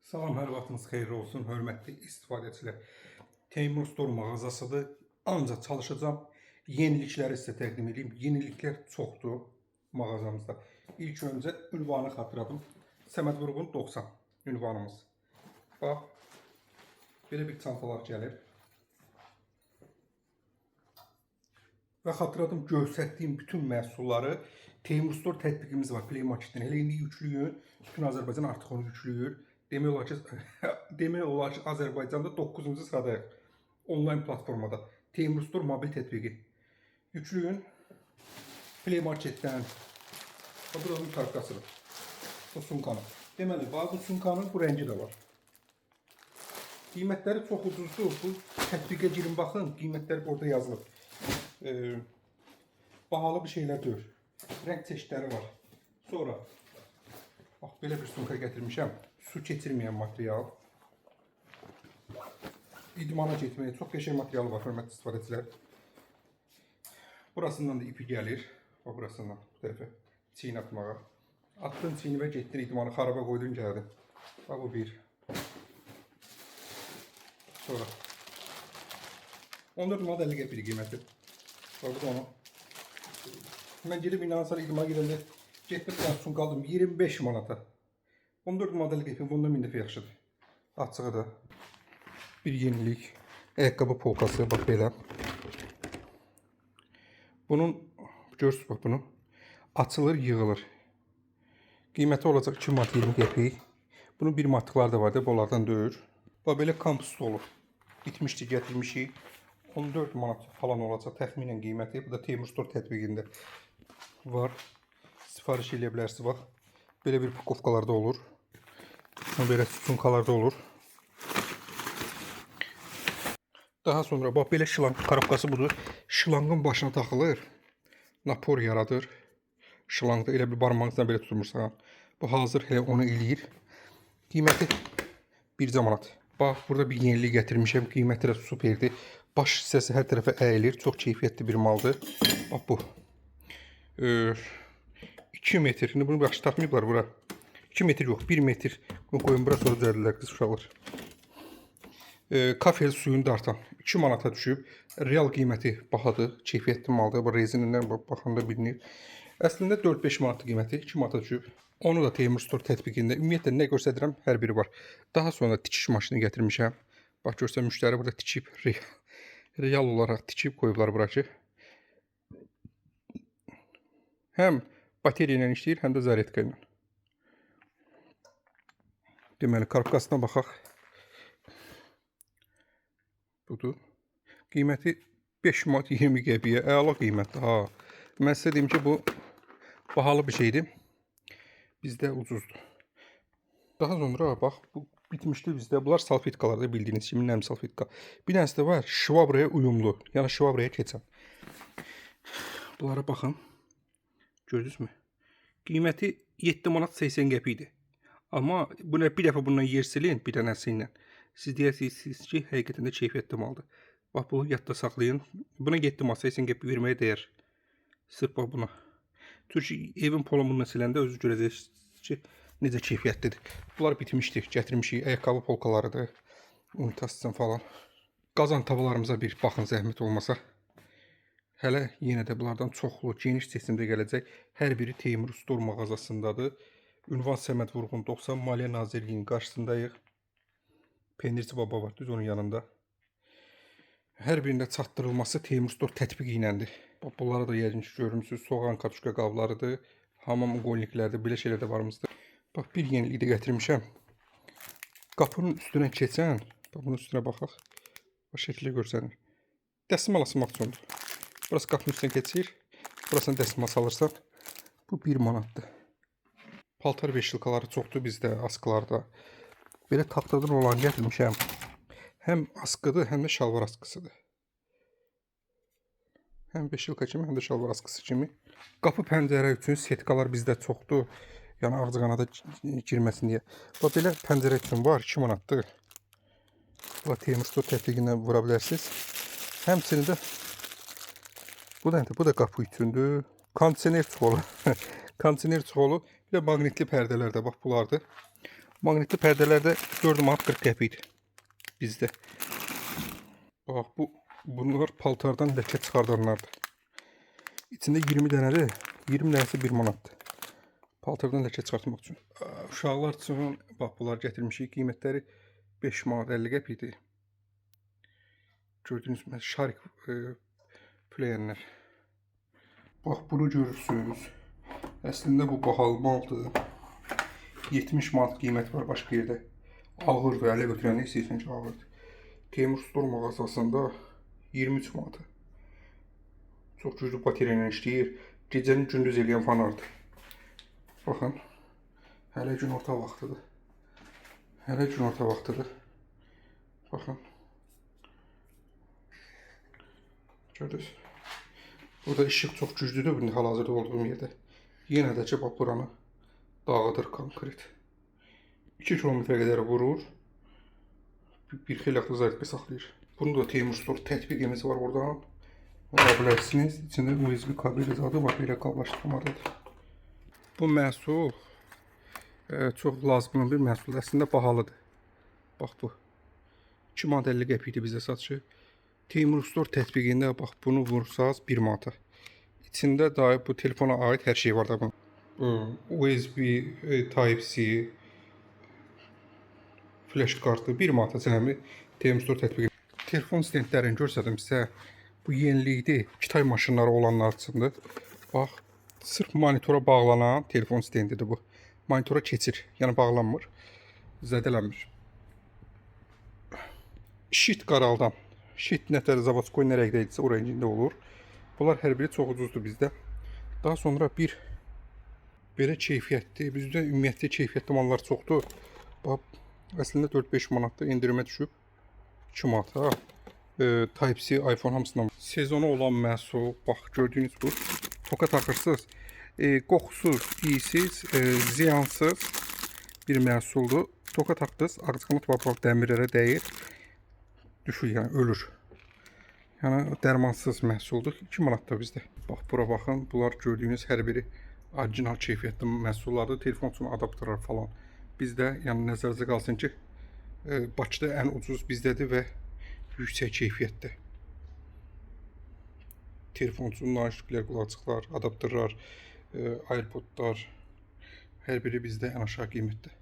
Salam, hər vaxtınız xeyirli olsun, hörmətli istifadəçilər. Teymur Store mağazasıdır. Ancaq çalışacağım, yenilikləri sizə təqdim edeyim. Yeniliklər çoxdur mağazamızda. İlk öncə ünvanı xatırladım. Səməd Vurğun 90 ünvanımız. Bax, belə bir çantalar gəlir. Və xatırladım, göstərdiyim bütün məhsulları Teymur Store tətbiqimiz var Play Marketdən. Elə indi yüklüyün. Bütün Azərbaycan artıq onu yüklüyür. Demək olar ki, Azərbaycanda 9-cu sıradayıq. Onlayn platformada. Teymur Store mobil tətbiqi. Yüklüyün. Play Marketdən. Bu da onun tarifkasıdır. Bu sunkanı. Deməli, bu sunkanın bu rəngi də var. Qiymətləri çox ucuzdur. Bu tətbiqə girin, baxın. Qiymətlər burada yazılıb. Bahalı bir şeylər deyil. Rəng çeşidləri var. Sonra bax, belə bir sunka gətirmişəm. Su keçirməyən material. İdmana getməyə çox qəşəng materialı var, hörmətli istifadəçilər. Burasından da ipi gəlir. Bax, burasından bu tərəfə çiyin atmağa. Attın çiyini və getdin idmanı, xaraba qoydun, gəldin. Bax, bu bir. Sonra 14 manat 50 qəpik qiyməti. Bax, bu da onu. Mən gedib inansan idmana gedəndə getdim, sunka aldım 25 manata. 14 manat 50 qəpik bundan 1000 dəfə yaxşıdır. Açığı da bir yenilik. Ayaqqabı polkası, bax belə. Bunun, görürsünüz bax bunu. Açılır, yığılır. Qiyməti olacaq 2 manat 20 qəpik. Bunun bir manatlıqları da var da, bunlardan deyil. Bax belə kampus stolu. Bitmişdi, gətirmişik. 14 manat falan olacaq təxminən qiyməti. Bu da Teymur Store tətbiqində var. Sifariş edə bilərsiniz, bax. Belə bir pakovkalarda olur. Belə sunkalarda olur. Daha sonra bax belə şılanq karabkası budur. Şılanqın başına taxılır. Napor yaradır. Şılanqda elə bir barmağınızdan belə tutmursan. Bu hazır elə onu eləyir. Qiyməti 1 manat. Bax, burada bir yenilik gətirmişəm. Qiyməti də superdir. Baş hissəsi hər tərəfə əyilir. Çox keyfiyyətli bir maldır. Bax bu. 2 metr. Şimdi bunu yaxşı taxmayıblar bura. 2 metr yox, 1 metr. Bunu koyun bura, sonra düzəldilər, qız uşaqlar. Kafel suyunu dartan 2 manata düşüb. Real qiyməti bahadır. Keyfiyyətli maldır. Bu rezinindən baxanda bilinir. Əslində 4-5 manatlı qiyməti 2 manata düşüb. Onu da Teymur Store tətbiqində ümumiyyətlə nə göstərirəm, hər biri var. Daha sonra tikiş maşını gətirmişəm. Bax, görsən müştəri burada tikib, real olaraq tikib qoyublar bura ki. Həm bateriya ilə işləyir, həm də zaretka ilə. Deməli, karabkasına baxaq. Budur. Qiyməti 5 manat 20 qəpiyə, əla qiymətli. Ha. Mən sizə deyim ki, bu bahalı bir şeydir. Bizdə ucuzdur. Daha sonra bax, bu bitmişdi bizdə. Bunlar salfetkalarda, bildiyiniz kimi nəm salfetka. Bir dənəsi də var, şvabraya uyumlu. Yəni şvabraya keçən. Bunlara baxın. Gördünüzmü? Qiyməti 7 manat 80 qəpikdir. Amma bir dəfə bundan yer silin, bir dənəsi ilə. Siz deyirsiniz ki, həqiqətən də keyfiyyətli maldır. Bax, bunu yadda saxlayın. Buna 7 manat 80 qəpik verməyə dəyər. Sırf bax buna. Çünki evin polumunu siləndə özü görəcəksiniz ki, necə keyfiyyətlidir. Bunlar bitmişdir, gətirmişik. Ayaqqabı polkalarıdır. Unitasyon falan. Qazan tavalarımıza bir baxın, zəhmət olmasa. Hələ yenə də bunlardan çoxlu, geniş seçimdə gələcək. Hər biri Teymur Store mağazasındadır. Ünvan Səməd Vurğun 90, Maliyyə Nazirliyinin qarşısındayıq. Pendirçi baba var, düz onun yanında. Hər birində çatdırılması Teymur Store tətbiqi iləndir. Bunlara da yəqin ki, görmüsünüz, soğan katuşka qablarıdır. Hamam qolniklərdir, belə şeylər də varımızdır. Bax, bir yenilik də gətirmişəm. Qapının üstünə keçən, bax, bunun üstünə baxaq. Bax, şəkildə görsənir. Dəsmal asmaq üçündür. Burası qapının üstünə keçir. Burasına dəsmal salırsan. Bu 1 manatdır. Paltar veşilkaları çoxdur bizdə, askılarda. Belə taxtadan olan gətirmişəm. Həm askıdır, həm də şalvar askısıdır. Həm veşilka kimi, həm də şalvar askısı kimi. Qapı pəncərə üçün setkalar bizdə çoxdur. Yəni ağcaqanada girməsin deyə. Bax, belə pəncərə üçün var, 2 manatdır. Bax, Teymur Store tətbiqindən vura bilərsiniz. Həmçinin də bu da qapı üçündür. Kondisioner çuxolu. Kondisioner çuxolu. Bir də maqnitli pərdələr də bax, bunlardır. Maqnitli pərdələrdə 4 manat 40 qəpikdir bizdə. Bax bunlar paltardan ləkə çıxardanlardır. İçində 20 dənədir. 20 dənəsi 1 manatdır. Paltardan ləkə çıxartmaq üçün. Uşaqlar üçün bax bunlar gətirmişik. Qiymətləri 5 manat 50 qəpikdir. Gördüyünüz kimi şarik pləyənlər. Bax bunu görürsünüz. Əslində bu bahalı maldır. 70 manat qiymət var başqa yerdə. Ağırdır, ələ götürəndə istəyirsən ki, ağırdır. Teymur Store mağazasında 23 manat. Çox güclü bateriya ilə işləyir. Gecəni gündüz eləyən fanardır. Baxın, hələ günorta vaxtıdır. Baxın. Gördünüz. Burada işıq çox güclüdür hal-hazırda olduğum yerdə. Yenə də ki, bax buranı dağıdır konkret. 2 kilometrə qədər vurur. Bir xeyli zaritə saxlayır. Bunu da Teymur Store tətbiqimiz var oradan. Ola bilərsiniz. İçində USB kabel zadı var, belə qablaşdırmalıdır. Bu məhsul çox lazımlı bir məhsul. Əslində bahalıdır. Bax bu. 2 manat 50 qəpikdir bizə satışı. Teymur Store tətbiqində bax bunu vursanız 1 manata. İçində dahi bu telefona aid hər şey var da bunun. USB Type-C flash kartı 1 manata cəmi Teymur Store tətbiqi. Telefon stendlərini göstərdim sizə. Bu yenilikdir. Kitay maşınları olanlar üçündür. Bax, sırf monitora bağlanan telefon stendidir bu. Monitora keçir, yəni bağlanmır, zədələnmir. Şit qaraldan. Şit nətər Zavodskoy nə rəngdə idisə o rəngində olur. Bunlar hər biri çox ucuzdur bizdə. Daha sonra bir belə keyfiyyətli, bizdə ümumiyyətli keyfiyyətli mallar çoxdur. Bax, əslində 4-5 manatda endirimə düşüb 2 manata. Type-C iPhone hamısından sezonu olan məhsul. Bax, gördüyünüz bu. Toka taxırsınız. Qoxusuz, iyisiz, ziyansız bir məhsuldur. Toka taxdınız, ağcaqanad bax dəmirlərə dəyir. Düşür, yəni ölür. Yəni dərmansız məhsuldur. 2 manatda bizdə. Bax, bura baxın. Bunlar gördüyünüz hər biri orijinal keyfiyyətli məhsullardır. Telefon üçün adapterlər falan. Bizdə, yəni nəzərinizə qalsın ki, Bakıda ən ucuz bizdədir və yüksək keyfiyyətdə. Telefon üçün naşiklər, qulaqçıqlar, adapterlər, AirPodlar hər biri bizdə ən aşağı qiymətdə.